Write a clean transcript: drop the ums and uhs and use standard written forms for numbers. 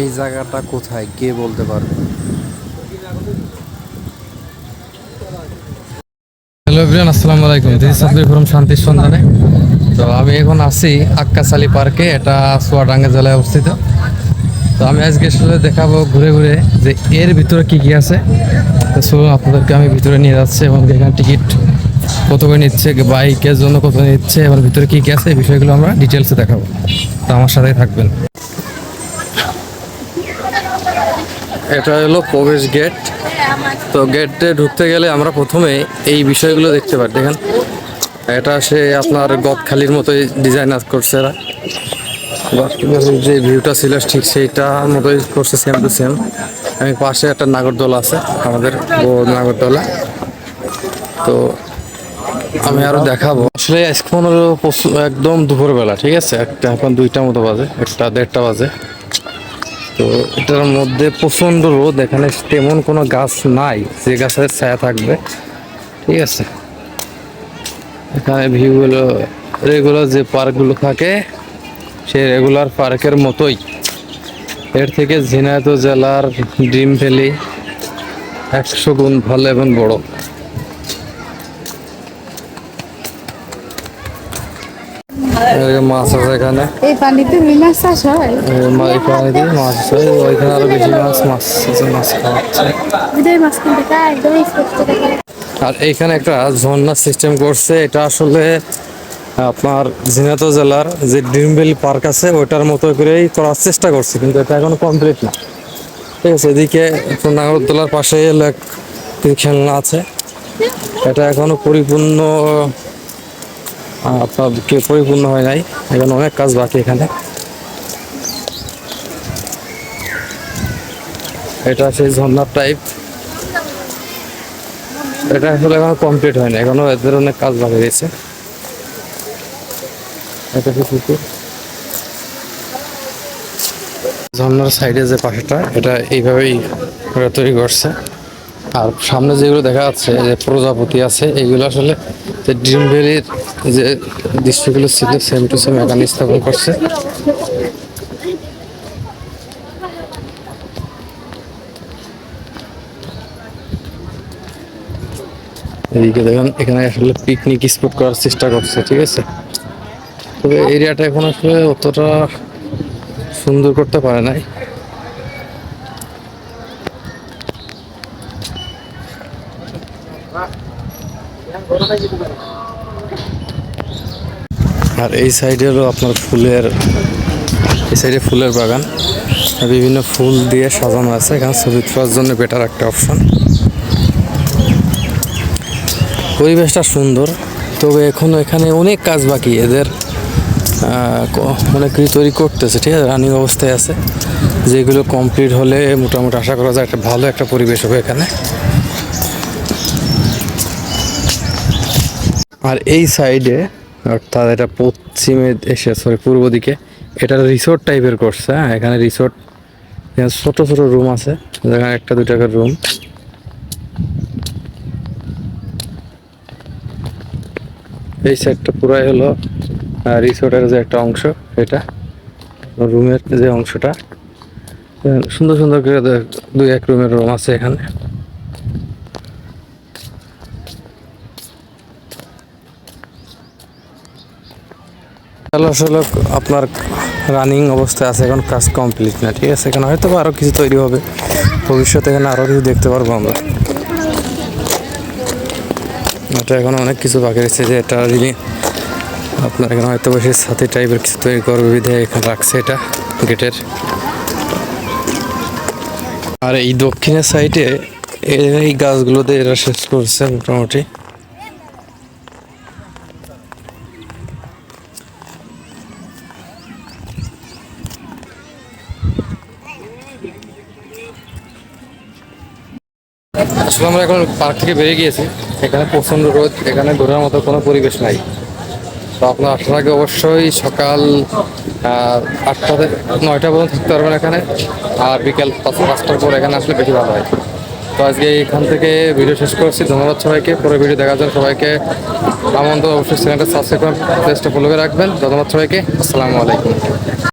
এই জায়গাটা কোথায় কে বলতে পারবে? হ্যালো এভরিওয়ান, আসসালামু আলাইকুম। দিস ইজ সাব্বির ফ্রম শান্তির সন্ধানে। তো আমি এখন আছি আক্কাস আলী পার্কে, এটা চুয়াডাঙ্গা জেলায় অবস্থিত। তো আমি আজকে আসলে দেখাবো ঘুরে ঘুরে যে এর ভিতরে কি কি আছে। তো চলুন আপনাদেরকে আমি ভিতরে নিয়ে যাচ্ছি এবং এখানে টিকিট কত করে নিচ্ছে, বাইকের জন্য কত নিচ্ছে, এবং ভিতরে কি কি আছে এই বিষয়গুলো আমরা ডিটেলসে দেখাবো। তো আমার সাথেই থাকবেন। এটা হলো প্রবেশ গেট। তো গেটে ঢুকতে গেলে আমরা প্রথমে এই বিষয়গুলো দেখতে পাই। দেখেন, এটা সে আপনার গদখালির মতোই ডিজাইন করছে এরা। যে ভিউটা ছিল ঠিক সেইটার মতোই করছে, সেম টু সেম। আমি পাশে একটা নাগরদোলা আছে, আমাদের নাগরদোলা। তো আমি আরো দেখাবো। আসলে এখন হলো একদম দুপুরবেলা, ঠিক আছে, একটা এখন 2টার মতো বাজে, 1:30 বাজে। তো এটার মধ্যে প্রচন্ড রোদ, এখানে তেমন কোনো গাছ নাই যে গাছের ছায়া থাকবে, ঠিক আছে। এখানে ভিউগুলো রেগুলার যে পার্কগুলো থাকে সে রেগুলার পার্কের মতোই, এর থেকে ঝিনাইদহ জেলার ড্রিম ভ্যালি 100 গুণ ভালো এবং বড়। মাছ আছে এখানে, এই পানিতে মাছ চাষ হয়। এই পানিতে মাছ হয়, ওইখানে আরো বেশি মাছ আছে, মাছ খাওয়াচ্ছে। মাছ কিনতে চাই একদমই সস্তা টাকা। আর এইখানে একটা ঝর্ণার সিস্টেম করছে, এটা আসলে আপনার ঝিনাইদহ জেলার যে ড্রিম ভ্যালি পার্ক আছে ওইটার মতো করেই করার চেষ্টা করছে, কিন্তু এটা এখনো কমপ্লিট না, ঠিক আছে। এদিকে নাগরদোলার পাশে খেলনা আছে, এটা এখনো পরিপূর্ণ আপনার পরিপূর্ণ হয় নাই, এখন অনেক কাজ বাকি এখানে। এটা সেই ঝর্ণার টাইপ, এটা আসলে এখনো কমপ্লিট হয় না, এখনো এদের অনেক কাজ বাকি রয়েছে। এটা কি পুকুর, ঝর্ণার সাইডে যে পাশেটা এটা এইভাবেই ওরা তৈরি করছে। আর সামনে যেগুলো দেখা যাচ্ছে যে প্রজাপতি আছে, এইগুলো আসলে যে ড্রিম ভ্যালির যে দৃশ্যগুলো ছিল সেম টু সেম এখানে স্থাপন করছে। এইদিকে দেখেন, এখানে আসলে পিকনিক স্পট করার চেষ্টা করছে, ঠিক আছে। তবে এরিয়াটা এখন আসলে অতটা সুন্দর করতে পারে নাই। আর এই সাইডে হলো আপনার এই সাইডে ফুলের বাগান, বিভিন্ন ফুল দিয়ে সাজানো আছে। এখানে ছবি তোলার জন্য বেটার একটা অপশন। পরিবেশটা সুন্দর, তবে এখনো এখানে অনেক কাজ বাকি এদের, অনেক কিছু তৈরি করতেছে, ঠিক আছে, রানিং অবস্থায় আছে। যেগুলো কমপ্লিট হলে মোটামুটি আশা করা যায় একটা ভালো একটা পরিবেশ হবে এখানে। আর এই সাইডে অর্থাৎ এটা পশ্চিমে এসে পূর্ব দিকে এটা রিসোর্ট টাইপের করছে। হ্যাঁ, এখানে রিসোর্ট, ছোট ছোট রুম আছে, যেখানে 1-2 টাকার রুম। এই সাইডটা পুরাই হলো রিসোর্টের যে একটা অংশ, এটা রুমের যে অংশটা সুন্দর সুন্দর করে 2-1 রুমের রুম আছে এখানে। আসলে আপনার রানিং অবস্থায় আছে, এখন কাজ কমপ্লিট না, ঠিক আছে। এখানে হয়তো আরো কিছু তৈরি হবে ভবিষ্যতে, এখানে আরো কিছু দেখতে পারবো আমরা। এটা এখন অনেক কিছু বাকি রয়েছে, যে এটা আপনার এখানে হয়তো বেশি ছাতি টাইপের কিছু তৈরি করবে বিধায় এখানে রাখছে এটা গেটের। আর এই দক্ষিণের সাইডে এই গাছগুলোতে এরা শেষ করছে মোটামুটি। আসলে আমরা এখন পার্ক থেকে বেরিয়ে গিয়েছি, এখানে প্রচণ্ড রোদ, এখানে ঘোরার মতো কোনো পরিবেশ নাই। তো আপনার আসার আগে অবশ্যই সকাল 8টা থেকে 9টা পর্যন্ত থাকতে পারবেন এখানে, আর বিকেল 5টার পর এখানে আসলে বেশি ভালো হয়। তো আজকে এখান থেকে ভিডিও শেষ করছি। ধন্যবাদ সবাইকে, পরে ভিডিও দেখার জন্য সবাইকে আমন্ত্রণ। অবশ্যই চ্যানেলটা সাবস্ক্রাইব করে পেজটা ফলো করে রাখবেন। ধন্যবাদ সবাইকে, আসসালামু আলাইকুম।